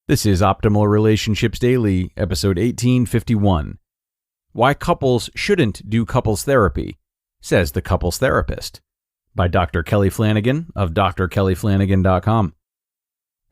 This is Optimal Relationships Daily, episode 1851. Why Couples Shouldn't Do Couples Therapy, says the couples therapist, by Dr. Kelly Flanagan of drkellyflanagan.com.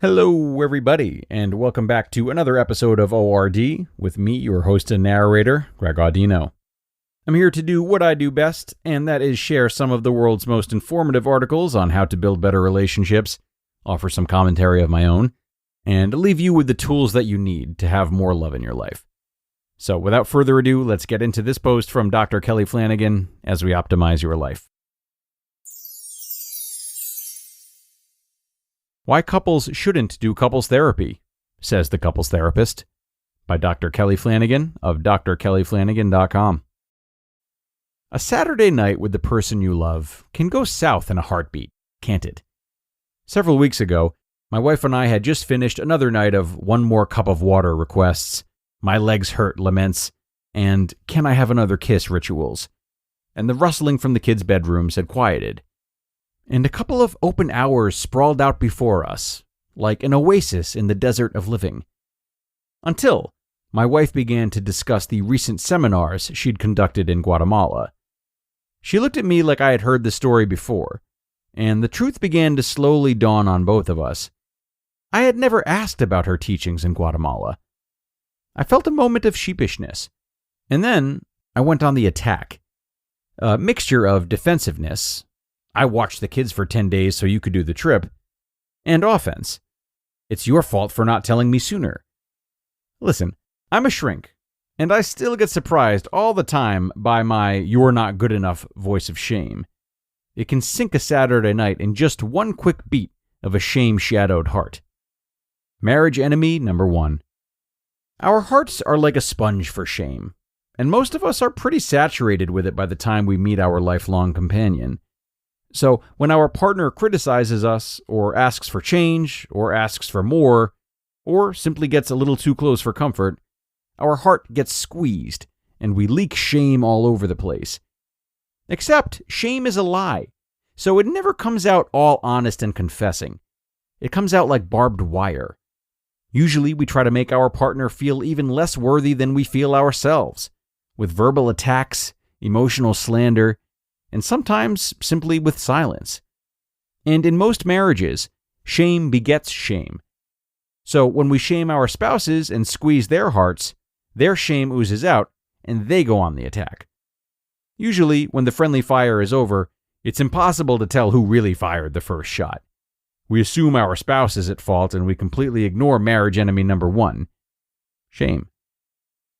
Hello, everybody, and welcome back to another episode of ORD with me, your host and narrator, Greg Audino. I'm here to do what I do best, and that is share some of the world's most informative articles on how to build better relationships, offer some commentary of my own, and leave you with the tools that you need to have more love in your life. So without further ado, let's get into this post from Dr. Kelly Flanagan as we optimize your life. Why Couples Shouldn't Do Couples Therapy, says the couples therapist, by Dr. Kelly Flanagan of drkellyflanagan.com. A Saturday night with the person you love can go south in a heartbeat, can't it? Several weeks ago, my wife and I had just finished another night of one more cup of water requests, my legs hurt laments, and can I have another kiss rituals. And the rustling from the kids' bedrooms had quieted. And a couple of open hours sprawled out before us, like an oasis in the desert of living. Until my wife began to discuss the recent seminars she'd conducted in Guatemala. She looked at me like I had heard the story before, and the truth began to slowly dawn on both of us. I had never asked about her teachings in Guatemala. I felt a moment of sheepishness, and then I went on the attack. A mixture of defensiveness, I watched the kids for 10 days so you could do the trip, and offense. It's your fault for not telling me sooner. Listen, I'm a shrink, and I still get surprised all the time by my "you're not good enough" voice of shame. It can sink a Saturday night in just one quick beat of a shame-shadowed heart. Marriage enemy number 1. Our hearts are like a sponge for shame, and most of us are pretty saturated with it by the time we meet our lifelong companion. So when our partner criticizes us, or asks for change, or asks for more, or simply gets a little too close for comfort, our heart gets squeezed, and we leak shame all over the place. Except shame is a lie, so it never comes out all honest and confessing. It comes out like barbed wire. Usually we try to make our partner feel even less worthy than we feel ourselves, with verbal attacks, emotional slander, and sometimes simply with silence. And in most marriages, shame begets shame. So when we shame our spouses and squeeze their hearts, their shame oozes out, and they go on the attack. Usually, when the friendly fire is over, it's impossible to tell who really fired the first shot. We assume our spouse is at fault, and we completely ignore marriage enemy number 1, shame.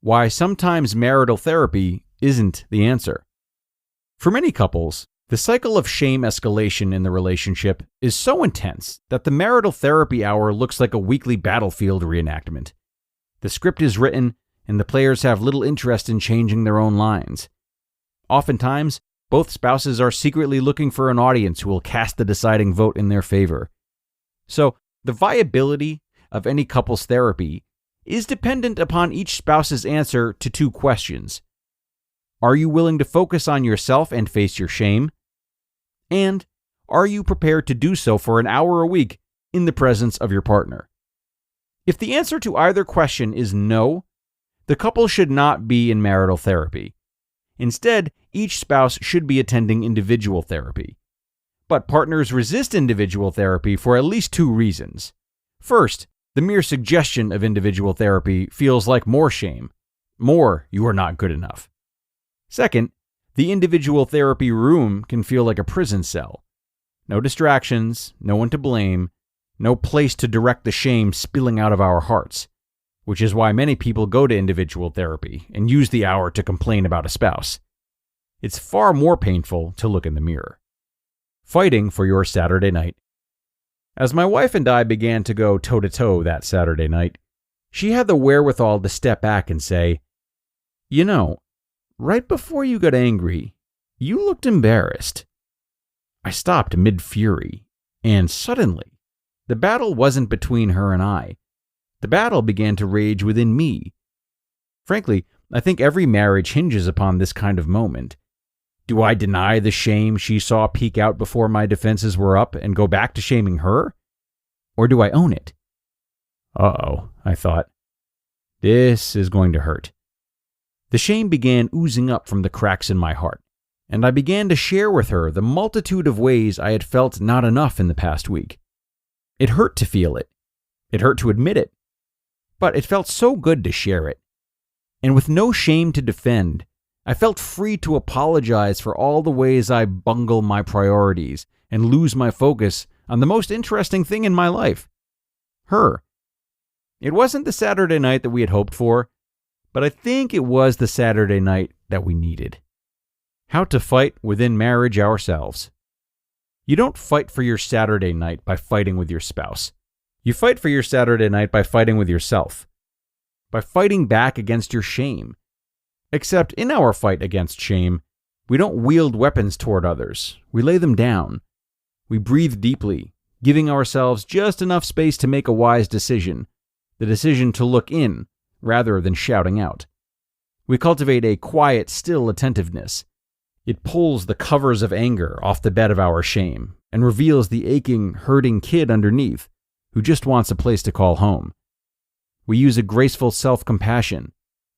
Why sometimes marital therapy isn't the answer. For many couples, the cycle of shame escalation in the relationship is so intense that the marital therapy hour looks like a weekly battlefield reenactment. The script is written, and the players have little interest in changing their own lines. Oftentimes, both spouses are secretly looking for an audience who will cast the deciding vote in their favor. So, the viability of any couples therapy is dependent upon each spouse's answer to 2 questions. Are you willing to focus on yourself and face your shame? And are you prepared to do so for an hour a week in the presence of your partner? If the answer to either question is no, the couple should not be in marital therapy. Instead, each spouse should be attending individual therapy. But partners resist individual therapy for at least 2 reasons. First, the mere suggestion of individual therapy feels like more shame. More, you are not good enough. Second, the individual therapy room can feel like a prison cell. No distractions, no one to blame, no place to direct the shame spilling out of our hearts, which is why many people go to individual therapy and use the hour to complain about a spouse. It's far more painful to look in the mirror. Fighting for your Saturday night. As my wife and I began to go toe-to-toe that Saturday night, she had the wherewithal to step back and say, "You know, right before you got angry, you looked embarrassed." I stopped mid-fury, and suddenly, the battle wasn't between her and I. The battle began to rage within me. Frankly, I think every marriage hinges upon this kind of moment. Do I deny the shame she saw peek out before my defenses were up and go back to shaming her? Or do I own it? Uh-oh, I thought. This is going to hurt. The shame began oozing up from the cracks in my heart, and I began to share with her the multitude of ways I had felt not enough in the past week. It hurt to feel it. It hurt to admit it. But it felt so good to share it. And with no shame to defend, I felt free to apologize for all the ways I bungle my priorities and lose my focus on the most interesting thing in my life. Her. It wasn't the Saturday night that we had hoped for, but I think it was the Saturday night that we needed. How to fight within marriage ourselves. You don't fight for your Saturday night by fighting with your spouse. You fight for your Saturday night by fighting with yourself. By fighting back against your shame. Except in our fight against shame, we don't wield weapons toward others. We lay them down. We breathe deeply, giving ourselves just enough space to make a wise decision. The decision to look in, rather than shouting out. We cultivate a quiet, still attentiveness. It pulls the covers of anger off the bed of our shame and reveals the aching, hurting kid underneath who just wants a place to call home. We use a graceful self-compassion.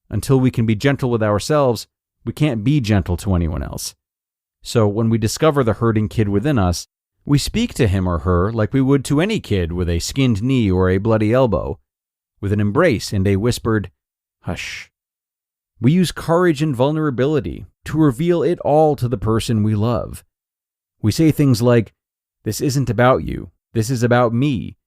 Until we can be gentle with ourselves, we can't be gentle to anyone else. So when we discover the hurting kid within us, we speak to him or her like we would to any kid with a skinned knee or a bloody elbow, with an embrace and a whispered, hush. We use courage and vulnerability to reveal it all to the person we love. We say things like, this isn't about you, this is about me.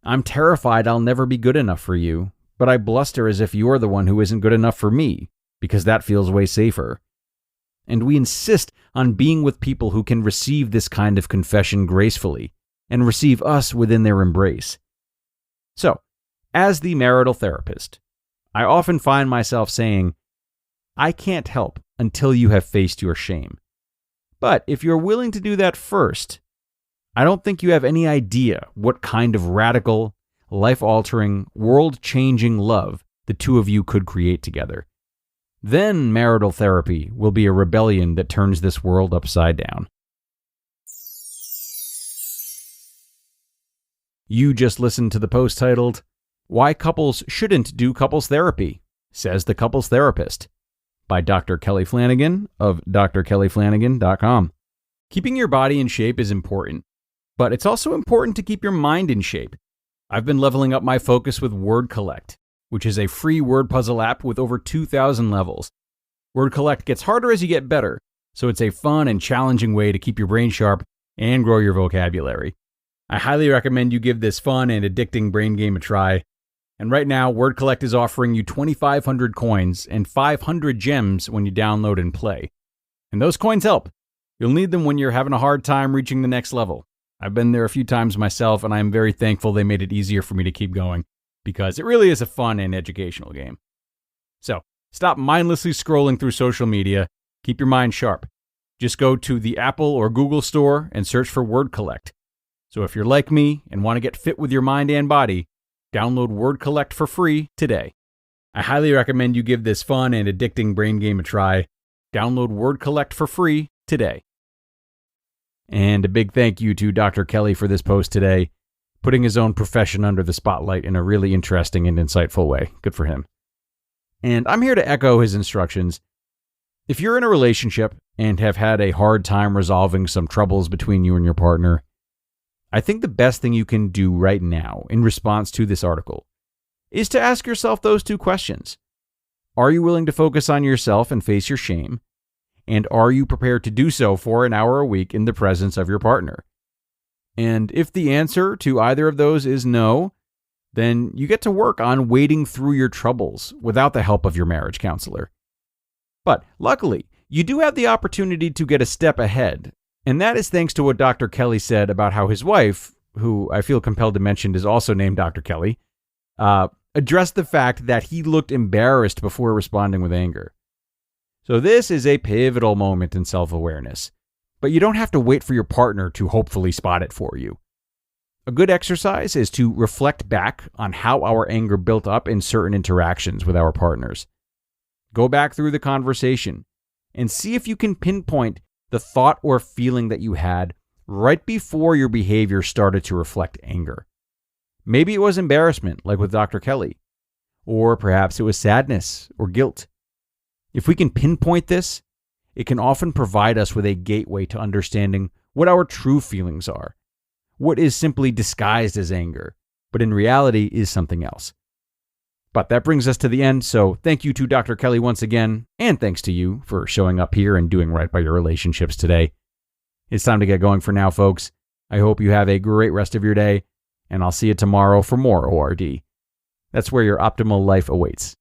I'm terrified I'll never be good enough for you, but I bluster as if you're the one who isn't good enough for me, because that feels way safer. And we insist on being with people who can receive this kind of confession gracefully and receive us within their embrace. So, as the marital therapist, I often find myself saying, I can't help until you have faced your shame. But if you're willing to do that first, I don't think you have any idea what kind of radical, life-altering, world-changing love the two of you could create together. Then marital therapy will be a rebellion that turns this world upside down. You just listened to the post titled, Why Couples Shouldn't Do Couples Therapy, Says the Couples Therapist, by Dr. Kelly Flanagan of drkellyflanagan.com. Keeping your body in shape is important, but it's also important to keep your mind in shape. I've been leveling up my focus with Word Collect, which is a free word puzzle app with over 2,000 levels. Word Collect gets harder as you get better, so it's a fun and challenging way to keep your brain sharp and grow your vocabulary. I highly recommend you give this fun and addicting brain game a try. And right now, Word Collect is offering you 2,500 coins and 500 gems when you download and play. And those coins help. You'll need them when you're having a hard time reaching the next level. I've been there a few times myself, and I am very thankful they made it easier for me to keep going, because it really is a fun and educational game. So, stop mindlessly scrolling through social media. Keep your mind sharp. Just go to the Apple or Google store and search for Word Collect. So if you're like me and want to get fit with your mind and body, download Word Collect for free today. I highly recommend you give this fun and addicting brain game a try. Download Word Collect for free today. And a big thank you to Dr. Kelly for this post today, putting his own profession under the spotlight in a really interesting and insightful way. Good for him. And I'm here to echo his instructions. If you're in a relationship and have had a hard time resolving some troubles between you and your partner, I think the best thing you can do right now in response to this article is to ask yourself those two questions. Are you willing to focus on yourself and face your shame? And are you prepared to do so for an hour a week in the presence of your partner? And if the answer to either of those is no, then you get to work on wading through your troubles without the help of your marriage counselor. But luckily, you do have the opportunity to get a step ahead, and that is thanks to what Dr. Kelly said about how his wife, who I feel compelled to mention is also named Dr. Kelly, addressed the fact that he looked embarrassed before responding with anger. So this is a pivotal moment in self-awareness, but you don't have to wait for your partner to hopefully spot it for you. A good exercise is to reflect back on how our anger built up in certain interactions with our partners. Go back through the conversation and see if you can pinpoint the thought or feeling that you had right before your behavior started to reflect anger. Maybe it was embarrassment, like with Dr. Kelly. Or perhaps it was sadness or guilt. If we can pinpoint this, it can often provide us with a gateway to understanding what our true feelings are. What is simply disguised as anger, but in reality is something else. But that brings us to the end, so thank you to Dr. Kelly once again, and thanks to you for showing up here and doing right by your relationships today. It's time to get going for now, folks. I hope you have a great rest of your day, and I'll see you tomorrow for more ORD. That's where your optimal life awaits.